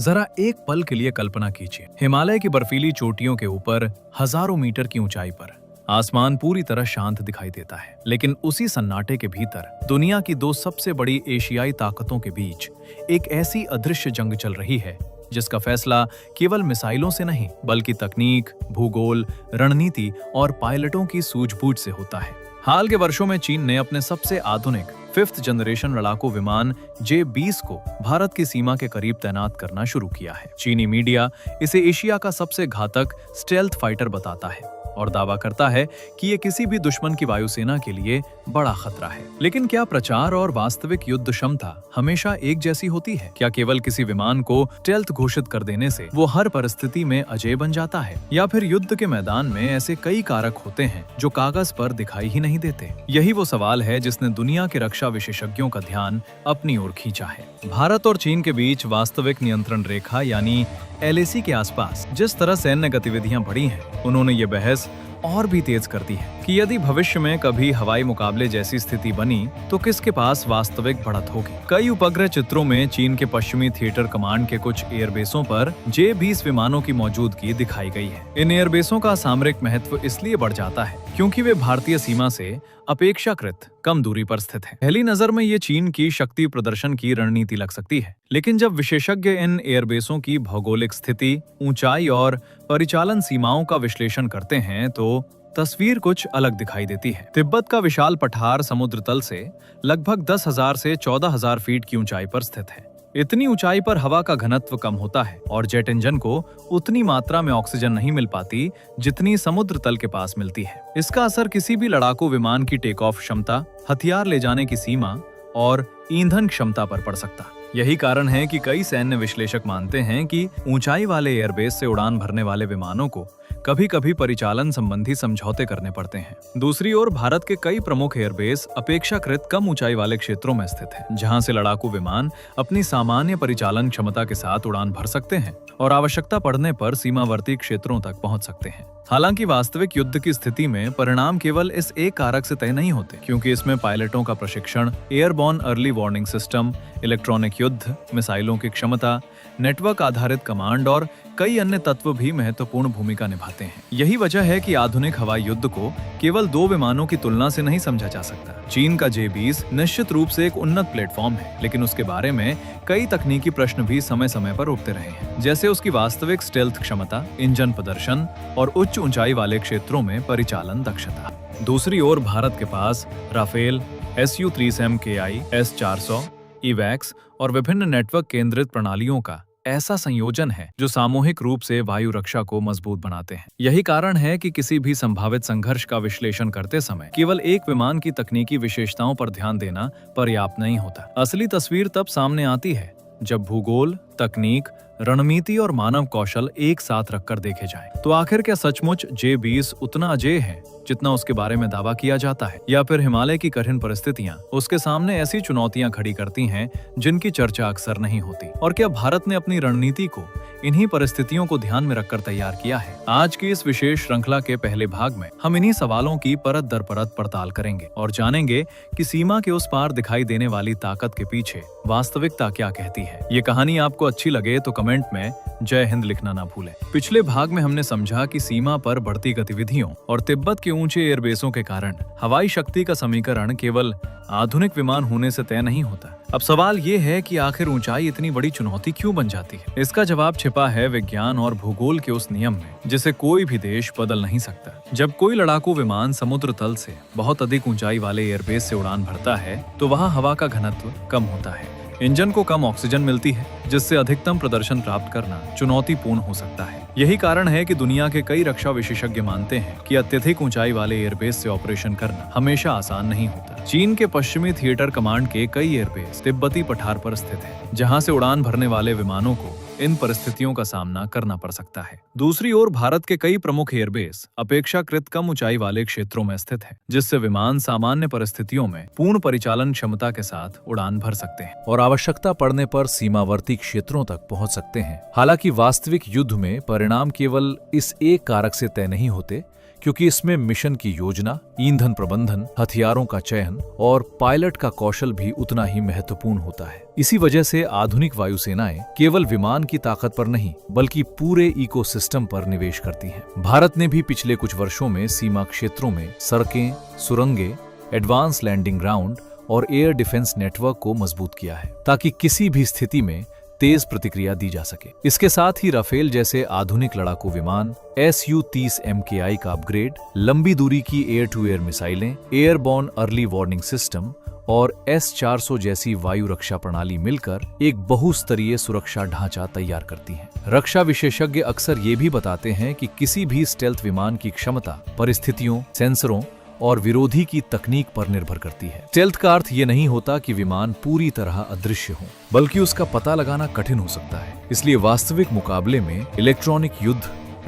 जरा एक पल के लिए कल्पना कीजिए, हिमालय की बर्फीली चोटियों के ऊपर हजारों मीटर की ऊंचाई पर आसमान पूरी तरह शांत दिखाई देता है, लेकिन उसी सन्नाटे के भीतर दुनिया की दो सबसे बड़ी एशियाई ताकतों के बीच एक ऐसी अदृश्य जंग चल रही है जिसका फैसला केवल मिसाइलों से नहीं बल्कि तकनीक, भूगोल, रणनीति और पायलटों की सूझबूझ से होता है। हाल के वर्षों में चीन ने अपने सबसे आधुनिक 5th जनरेशन लड़ाकू विमान J-20 को भारत की सीमा के करीब तैनात करना शुरू किया है। चीनी मीडिया इसे एशिया का सबसे घातक स्टेल्थ फाइटर बताता है और दावा करता है कि ये किसी भी दुश्मन की वायुसेना के लिए बड़ा खतरा है। लेकिन क्या प्रचार और वास्तविक युद्ध क्षमता हमेशा एक जैसी होती है? क्या केवल किसी विमान को स्टेल्थ घोषित कर देने से वो हर परिस्थिति में अजेय बन जाता है, या फिर युद्ध के मैदान में ऐसे कई कारक होते हैं जो कागज पर दिखाई ही नहीं देते? यही वो सवाल है जिसने दुनिया के रक्षा विशेषज्ञों का ध्यान अपनी ओर खींचा है। भारत और चीन के बीच वास्तविक नियंत्रण रेखा यानी LAC के आसपास जिस तरह सैन्य गतिविधियां बढ़ी हैं, उन्होंने ये बहस और भी तेज कर दी है कि यदि भविष्य में कभी हवाई मुकाबले जैसी स्थिति बनी तो किसके पास वास्तविक बढ़त होगी। कई उपग्रह चित्रों में चीन के पश्चिमी थिएटर कमांड के कुछ एयरबेसों पर J-20 विमानों की मौजूदगी दिखाई गई है। इन एयरबेसों का सामरिक महत्व इसलिए बढ़ जाता है क्योंकि वे भारतीय सीमा से अपेक्षाकृत कम दूरी पर स्थित है। पहली नजर में ये चीन की शक्ति प्रदर्शन की रणनीति लग सकती है, लेकिन जब विशेषज्ञ इन एयरबेसों की भौगोलिक स्थिति, ऊंचाई और परिचालन सीमाओं का विश्लेषण करते हैं तो तस्वीर कुछ अलग दिखाई देती है। तिब्बत का विशाल पठार समुद्र तल से लगभग 10,000 से 14,000 फीट की ऊंचाई पर स्थित है। इतनी ऊंचाई पर हवा का घनत्व कम होता है और जेट इंजन को उतनी मात्रा में ऑक्सीजन नहीं मिल पाती जितनी समुद्र तल के पास मिलती है। इसका असर किसी भी लड़ाकू विमान की टेक ऑफ क्षमता, हथियार ले जाने की सीमा और ईंधन क्षमता पर पड़ सकता। यही कारण है कि कई सैन्य विश्लेषक मानते हैं कि ऊंचाई वाले एयरबेस से उड़ान भरने वाले विमानों को कभी-कभी परिचालन संबंधी समझौते करने पड़ते हैं। दूसरी ओर भारत के कई प्रमुख एयरबेस अपेक्षाकृत कम ऊंचाई वाले क्षेत्रों में स्थित हैं, जहां से लड़ाकू विमान अपनी सामान्य परिचालन क्षमता के साथ उड़ान भर सकते हैं और आवश्यकता पड़ने पर सीमावर्ती क्षेत्रों तक पहुंच सकते हैं। हालांकि वास्तविक युद्ध की स्थिति में परिणाम केवल इस एक कारक से तय नहीं होते, क्योंकि इसमें पायलटों का प्रशिक्षण, airborne early warning system, electronic युद्ध, मिसाइलों की क्षमता, नेटवर्क आधारित कमांड और कई अन्य तत्व भी महत्वपूर्ण भूमिका निभाते हैं। यही वजह है कि आधुनिक हवाई युद्ध को केवल दो विमानों की तुलना से नहीं समझा जा सकता। चीन का J-20 निश्चित रूप से एक उन्नत प्लेटफॉर्म है, लेकिन उसके बारे में कई तकनीकी प्रश्न भी समय समय पर उठते रहे हैं, जैसे उसकी वास्तविक स्टेल्थ क्षमता, इंजन प्रदर्शन और उच्च ऊंचाई वाले क्षेत्रों में परिचालन दक्षता। दूसरी ओर भारत के पास Rafale, Su-30M KI, S-400, EVAX और विभिन्न नेटवर्क केंद्रित प्रणालियों का ऐसा संयोजन है जो सामूहिक रूप से वायु रक्षा को मजबूत बनाते हैं। यही कारण है कि किसी भी संभावित संघर्ष का विश्लेषण करते समय केवल एक विमान की तकनीकी विशेषताओं पर ध्यान देना पर्याप्त नहीं होता। असली तस्वीर तब सामने आती है जब भूगोल, तकनीक, रणनीति और मानव कौशल एक साथ रखकर देखे जाएं। तो आखिर क्या सचमुच J-20 उतना अजेय है जितना उसके बारे में दावा किया जाता है, या फिर हिमालय की कठिन परिस्थितियां उसके सामने ऐसी चुनौतियां खड़ी करती हैं जिनकी चर्चा अक्सर नहीं होती? और क्या भारत ने अपनी रणनीति को इन्हीं परिस्थितियों को ध्यान में रखकर तैयार किया है? आज की इस विशेष श्रृंखला के पहले भाग में हम इन्हीं सवालों की परत दर परत पड़ताल करेंगे और जानेंगे कि सीमा के उस पार दिखाई देने वाली ताकत के पीछे वास्तविकता क्या कहती है। ये कहानी आपको अच्छी लगे तो कमेंट में जय हिंद लिखना ना भूलें। पिछले भाग में हमने समझा कि सीमा पर बढ़ती गतिविधियों और तिब्बत के ऊंचे एयरबेसों के कारण हवाई शक्ति का समीकरण केवल आधुनिक विमान होने से तय नहीं होता। अब सवाल ये है कि आखिर ऊंचाई इतनी बड़ी चुनौती क्यों बन जाती है? इसका जवाब छिपा है विज्ञान और भूगोल के उस नियम में जिसे कोई भी देश बदल नहीं सकता। जब कोई लड़ाकू विमान समुद्र तल से बहुत अधिक ऊंचाई वाले एयरबेस से उड़ान भरता है तो वहाँ हवा का घनत्व कम होता है, इंजन को कम ऑक्सीजन मिलती है, जिससे अधिकतम प्रदर्शन प्राप्त करना चुनौतीपूर्ण हो सकता है। यही कारण है कि दुनिया के कई रक्षा विशेषज्ञ मानते हैं कि अत्यधिक ऊंचाई वाले एयरबेस से ऑपरेशन करना हमेशा आसान नहीं होता। चीन के पश्चिमी थिएटर कमांड के कई एयरबेस तिब्बती पठार पर स्थित है, जहां से उड़ान भरने वाले विमानों को इन परिस्थितियों का सामना करना पड़ सकता है। दूसरी ओर भारत के कई प्रमुख एयरबेस अपेक्षाकृत कम ऊंचाई वाले क्षेत्रों में स्थित है, जिससे विमान सामान्य परिस्थितियों में पूर्ण परिचालन क्षमता के साथ उड़ान भर सकते हैं और आवश्यकता पड़ने पर सीमावर्ती क्षेत्रों तक पहुंच सकते हैं। हालांकि वास्तविक युद्ध में परिणाम केवल इस एक कारक से तय नहीं होते, क्योंकि इसमें मिशन की योजना, ईंधन प्रबंधन, हथियारों का चयन और पायलट का कौशल भी उतना ही महत्वपूर्ण होता है। इसी वजह से आधुनिक वायुसेनाएं केवल विमान की ताकत पर नहीं बल्कि पूरे इकोसिस्टम पर निवेश करती हैं। भारत ने भी पिछले कुछ वर्षों में सीमा क्षेत्रों में सड़कें, सुरंगें, एडवांस लैंडिंग ग्राउंड और एयर डिफेंस नेटवर्क को मजबूत किया है ताकि किसी भी स्थिति में तेज प्रतिक्रिया दी जा सके। इसके साथ ही राफेल जैसे आधुनिक लड़ाकू विमान, Su-30 MKI का अपग्रेड, लंबी दूरी की एयर टू एयर मिसाइलें, एयरबॉर्न अर्ली वार्निंग सिस्टम और S-400 जैसी वायु रक्षा प्रणाली मिलकर एक बहुस्तरीय सुरक्षा ढांचा तैयार करती हैं। रक्षा विशेषज्ञ अक्सर ये भी बताते हैं कि किसी भी स्टेल्थ विमान की क्षमता परिस्थितियों, सेंसरों और विरोधी की तकनीक पर निर्भर करती है। स्टेल्थ का अर्थ ये नहीं होता कि विमान पूरी तरह अदृश्य हो, बल्कि उसका पता लगाना कठिन हो सकता है। इसलिए वास्तविक मुकाबले में इलेक्ट्रॉनिक युद्ध,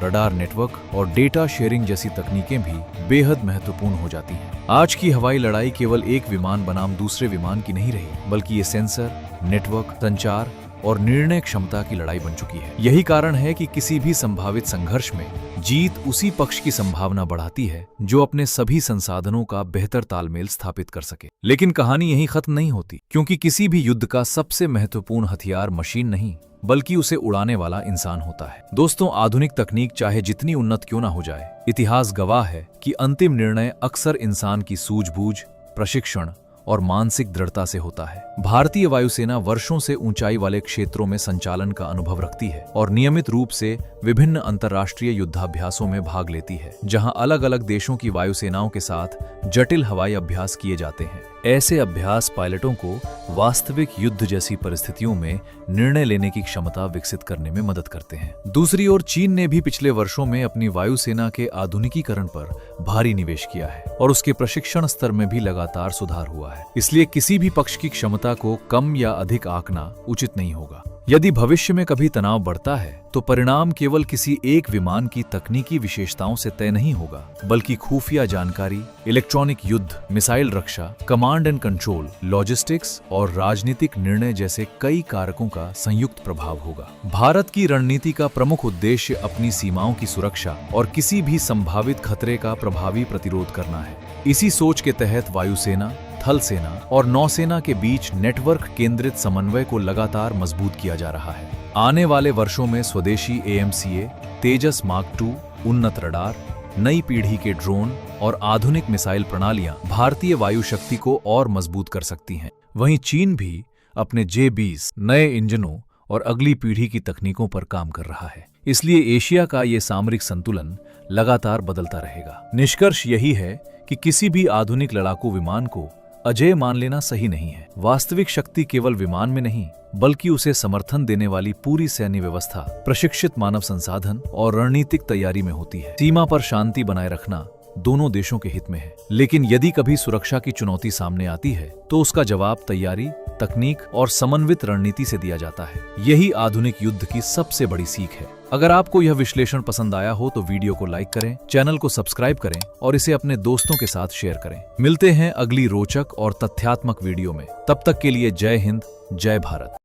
रडार नेटवर्क और डेटा शेयरिंग जैसी तकनीकें भी बेहद महत्वपूर्ण हो जाती हैं। आज की हवाई लड़ाई केवल एक विमान बनाम दूसरे विमान की नहीं रही, बल्कि ये सेंसर, नेटवर्क, संचार और निर्णय क्षमता की लड़ाई बन चुकी है। यही कारण है कि किसी भी संभावित संघर्ष में जीत उसी पक्ष की संभावना बढ़ाती है जो अपने सभी संसाधनों का बेहतर तालमेल स्थापित कर सके। लेकिन कहानी यहीं खत्म नहीं होती, क्योंकि किसी भी युद्ध का सबसे महत्वपूर्ण हथियार मशीन नहीं बल्कि उसे उड़ाने वाला इंसान होता है। दोस्तों, आधुनिक तकनीक चाहे जितनी उन्नत क्यों ना हो जाए, इतिहास गवाह है कि अंतिम निर्णय अक्सर इंसान की सूझबूझ, प्रशिक्षण और मानसिक दृढ़ता से होता है। भारतीय वायुसेना वर्षों से ऊंचाई वाले क्षेत्रों में संचालन का अनुभव रखती है और नियमित रूप से विभिन्न अंतर्राष्ट्रीय युद्धाभ्यासों में भाग लेती है, जहां अलग अलग देशों की वायुसेनाओं के साथ जटिल हवाई अभ्यास किए जाते हैं। ऐसे अभ्यास पायलटों को वास्तविक युद्ध जैसी परिस्थितियों में निर्णय लेने की क्षमता विकसित करने में मदद करते हैं। दूसरी ओर चीन ने भी पिछले वर्षों में अपनी वायुसेना के आधुनिकीकरण पर भारी निवेश किया है और उसके प्रशिक्षण स्तर में भी लगातार सुधार हुआ है। इसलिए किसी भी पक्ष की क्षमता को कम या अधिक आंकना उचित नहीं होगा। यदि भविष्य में कभी तनाव बढ़ता है तो परिणाम केवल किसी एक विमान की तकनीकी विशेषताओं से तय नहीं होगा, बल्कि खुफिया जानकारी, इलेक्ट्रॉनिक युद्ध, missile Raksha, command and control, logistics और राजनीतिक निर्णय जैसे कई कारकों का संयुक्त प्रभाव होगा। भारत की रणनीति का प्रमुख उद्देश्य अपनी सीमाओं की सुरक्षा और किसी भी संभावित खतरे का प्रभावी प्रतिरोध करना है। इसी सोच के तहत वायुसेना, थल सेना और नौसेना के बीच नेटवर्क केंद्रित समन्वय को लगातार मजबूत किया जा रहा है। आने वाले वर्षों में स्वदेशी AMCA, तेजस मार्क II, उन्नत रडार, नई पीढ़ी के ड्रोन और आधुनिक मिसाइल प्रणालियां भारतीय वायु शक्ति को और मजबूत कर सकती हैं। वहीं चीन भी अपने J-20 नए इंजनों और अगली पीढ़ी की तकनीकों पर काम कर रहा है। इसलिए एशिया का ये सामरिक संतुलन लगातार बदलता रहेगा। निष्कर्ष यही है कि किसी भी आधुनिक लड़ाकू विमान को अजेय मान लेना सही नहीं है। वास्तविक शक्ति केवल विमान में नहीं, बल्कि उसे समर्थन देने वाली पूरी सैन्य व्यवस्था, प्रशिक्षित मानव संसाधन और रणनीतिक तैयारी में होती है। सीमा पर शांति बनाए रखना दोनों देशों के हित में है, लेकिन यदि कभी सुरक्षा की चुनौती सामने आती है तो उसका जवाब तैयारी, तकनीक और समन्वित रणनीति से दिया जाता है। यही आधुनिक युद्ध की सबसे बड़ी सीख है। अगर आपको यह विश्लेषण पसंद आया हो तो वीडियो को लाइक करें, चैनल को सब्सक्राइब करें और इसे अपने दोस्तों के साथ शेयर करें। मिलते हैं अगली रोचक और तथ्यात्मक वीडियो में। तब तक के लिए जय हिंद, जय भारत।